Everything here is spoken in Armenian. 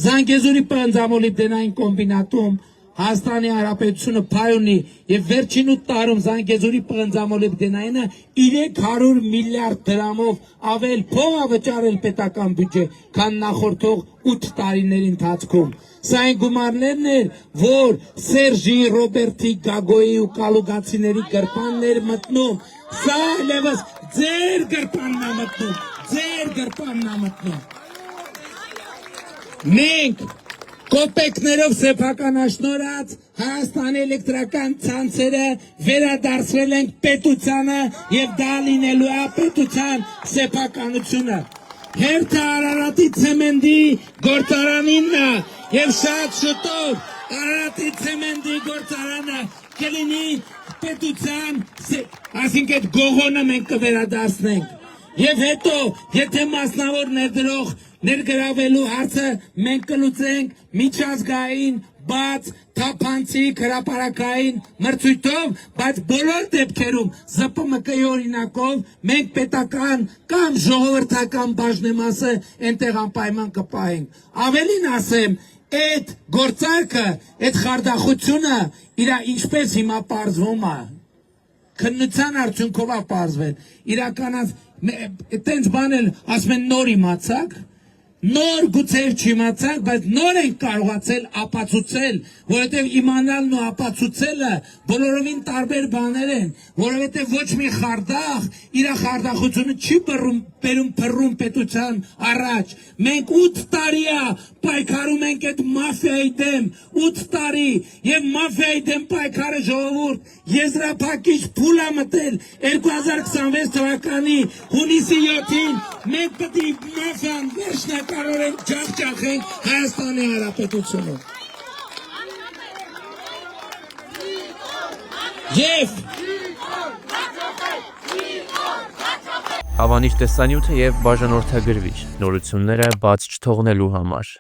Զանգեզուրի պնձամոլիբդենային կոմբինատում Հայաստանի Հանրապետությունը փայ ունի եւ վերջին 8 տարում Զանգեզուրի պնձամոլիբդենայինը 300 միլիարդ դրամով ավել փող է վճարել պետական բյուջե, քան նախորդող 8 տարիների ընթացքում։ Սա այն գումարներն էր, որ Սերժի, Ռոբերտի, Գագոյի ու Կալուգացիների գրպաններ մտնում։ Սա այլևս ձեր գրպանն է մտնում, ձեր գրպանն է մտնում։ Մենք կոպեկներով սեփականաշնորհած Հայաստանի էլեկտրական ցանցերը վերադարձրել ենք պետությանը եւ դա լինելու է պետության սեփականությունը։ Հերթը Արարատի ցեմենտի գործարանինն է եւ շատ շուտով Արարատի ցեմենտի գործարանը կլինի պետության, այսինքն այդ գողոնը մենք կվերադարձնենք։ Եվ հետո, եթե մասնավոր ներդրող ներգրավելու հարցը մենք կլուծենք միջազգային, բաց, թափանցիկ, հրապարակային մրցույթով, բայց բոլոր դեպքերում ԶՊՄԿ-ի օրինակով մենք պետական կամ ժողովրդական բաժնեմասը այնտեղ անպայման կպահենք։ Ավելին ասեմ, այդ գործարքը, այդ խարդախությունը իր ինչպես հիմա պարզվում է, քննության արդյունքով է պարզվել, իրականաց այտենց բան էլ ասում են նոր իմացակ, նոր գուցե չիմացանք, բայց նոր ենք կարողացել ապացուցել, որովհետև իմանալն ու ապացուցելը բոլորովին տարբեր բաներ են, որովհետև ոչ մի խարդախ իր խարդախությունը չի բերում փռում պետության առաջ։ Մենք 8 տարի է պայքարում ենք այդ մաֆիայի դեմ, 8 տարի, եւ մաֆիայի դեմ պայքարը ժողովուրդ եզրափակիչ փուլ է մտել 2026 թվականի հունիսի 7-ին մենք պետք է մաֆիան վերջնակարորեն ջախջախենք Հայաստանի Հանրապետությունում։ Եվ Հավանիչ տեսանյութը եւ բաժանորդագրվիչ նորությունները բաց չթողնելու համար